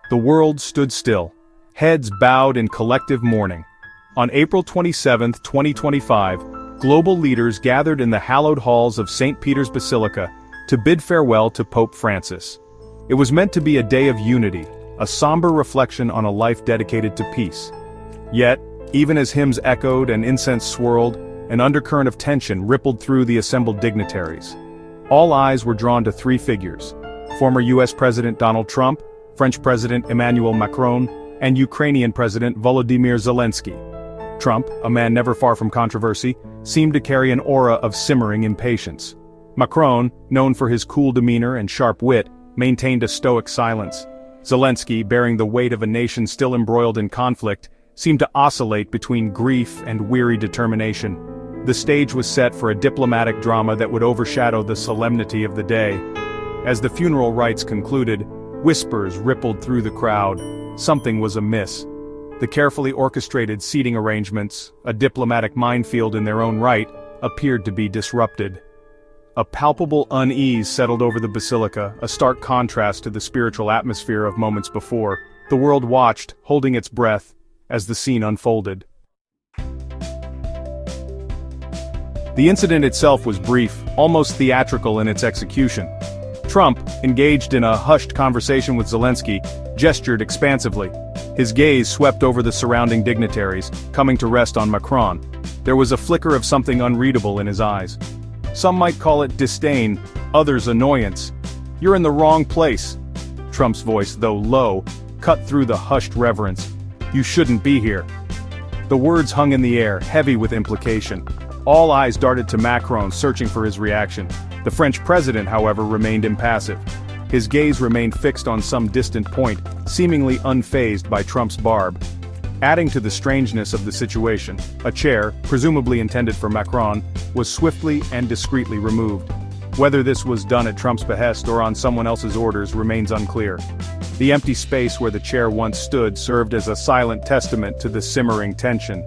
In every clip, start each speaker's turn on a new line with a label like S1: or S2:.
S1: The world stood still, heads bowed in collective mourning. On April 27, 2025, global leaders gathered in the hallowed halls of St. Peter's Basilica to bid farewell to Pope Francis. It was meant to be a day of unity, a somber reflection on a life dedicated to peace. Yet, even as hymns echoed and incense swirled, an undercurrent of tension rippled through the assembled dignitaries. All eyes were drawn to three figures: former US President Donald Trump, French President Emmanuel Macron, and Ukrainian President Volodymyr Zelensky. Trump, a man never far from controversy, seemed to carry an aura of simmering impatience. Macron, known for his cool demeanor and sharp wit, maintained a stoic silence. Zelensky, bearing the weight of a nation still embroiled in conflict, seemed to oscillate between grief and weary determination. The stage was set for a diplomatic drama that would overshadow the solemnity of the day. As the funeral rites concluded, whispers rippled through the crowd. Something was amiss. The carefully orchestrated seating arrangements, a diplomatic minefield in their own right, appeared to be disrupted. A palpable unease settled over the basilica, a stark contrast to the spiritual atmosphere of moments before. The world watched, holding its breath, as the scene unfolded. The incident itself was brief, almost theatrical in its execution. Trump, engaged in a hushed conversation with Zelensky, gestured expansively. His gaze swept over the surrounding dignitaries, coming to rest on Macron. There was a flicker of something unreadable in his eyes. Some might call it disdain, others annoyance. "You're in the wrong place." Trump's voice, though low, cut through the hushed reverence. "You shouldn't be here." The words hung in the air, heavy with implication. All eyes darted to Macron, searching for his reaction. The French president, however, remained impassive. His gaze remained fixed on some distant point, seemingly unfazed by Trump's barb. Adding to the strangeness of the situation, a chair, presumably intended for Macron, was swiftly and discreetly removed. Whether this was done at Trump's behest or on someone else's orders remains unclear. The empty space where the chair once stood served as a silent testament to the simmering tension.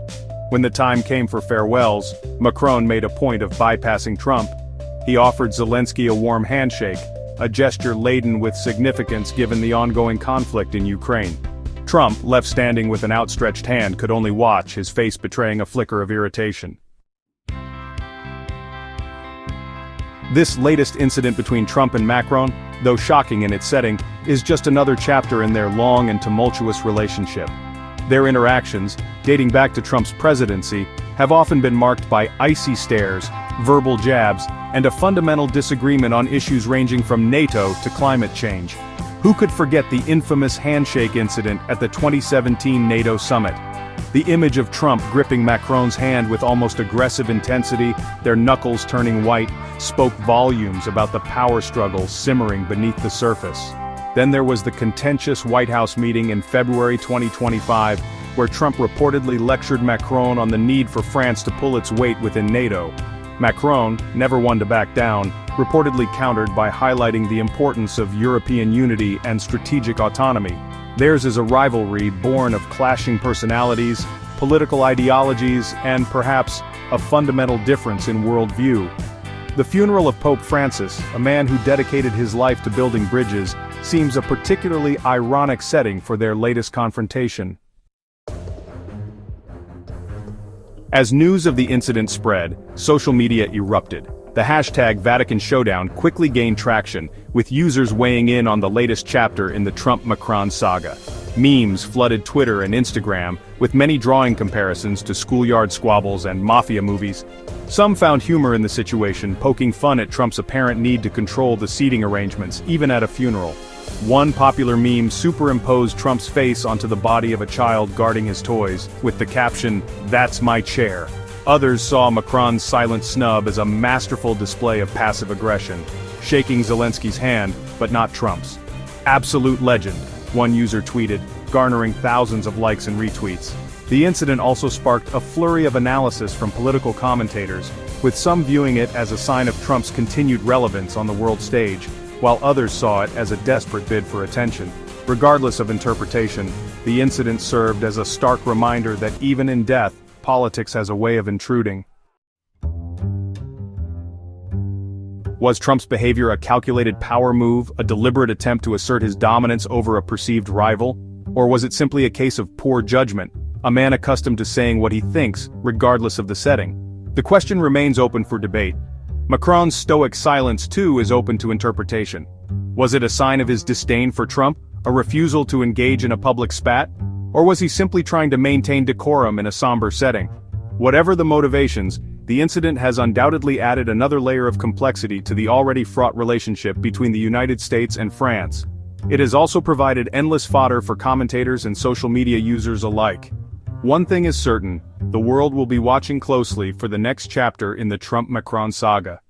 S1: When the time came for farewells, Macron made a point of bypassing Trump. He offered Zelensky a warm handshake, a gesture laden with significance given the ongoing conflict in Ukraine. Trump, left standing with an outstretched hand, could only watch, his face betraying a flicker of irritation. This latest incident between Trump and Macron, though shocking in its setting, is just another chapter in their long and tumultuous relationship. Their interactions, dating back to Trump's presidency, have often been marked by icy stares, verbal jabs, and a fundamental disagreement on issues ranging from NATO to climate change. Who could forget the infamous handshake incident at the 2017 NATO summit? The image of Trump gripping Macron's hand with almost aggressive intensity, their knuckles turning white, spoke volumes about the power struggle simmering beneath the surface. Then there was the contentious White House meeting in February 2025, where Trump reportedly lectured Macron on the need for France to pull its weight within NATO. Macron, never one to back down, reportedly countered by highlighting the importance of European unity and strategic autonomy. Theirs is a rivalry born of clashing personalities, political ideologies, and perhaps a fundamental difference in worldview. The funeral of Pope Francis, a man who dedicated his life to building bridges, seems a particularly ironic setting for their latest confrontation. As news of the incident spread, social media erupted. The hashtag Vatican Showdown quickly gained traction, with users weighing in on the latest chapter in the Trump-Macron saga. Memes flooded Twitter and Instagram, with many drawing comparisons to schoolyard squabbles and mafia movies. Some found humor in the situation, poking fun at Trump's apparent need to control the seating arrangements, even at a funeral. One popular meme superimposed Trump's face onto the body of a child guarding his toys, with the caption, "That's my chair." Others saw Macron's silent snub as a masterful display of passive aggression, shaking Zelensky's hand, but not Trump's. "Absolute legend," one user tweeted, garnering thousands of likes and retweets. The incident also sparked a flurry of analysis from political commentators, with some viewing it as a sign of Trump's continued relevance on the world stage, while others saw it as a desperate bid for attention. Regardless of interpretation, the incident served as a stark reminder that even in death, politics has a way of intruding. Was Trump's behavior a calculated power move, a deliberate attempt to assert his dominance over a perceived rival? Or was it simply a case of poor judgment, a man accustomed to saying what he thinks, regardless of the setting? The question remains open for debate. Macron's stoic silence, too, is open to interpretation. Was it a sign of his disdain for Trump, a refusal to engage in a public spat? Or was he simply trying to maintain decorum in a somber setting? Whatever the motivations, the incident has undoubtedly added another layer of complexity to the already fraught relationship between the United States and France. It has also provided endless fodder for commentators and social media users alike. One thing is certain, the world will be watching closely for the next chapter in the Trump-Macron saga.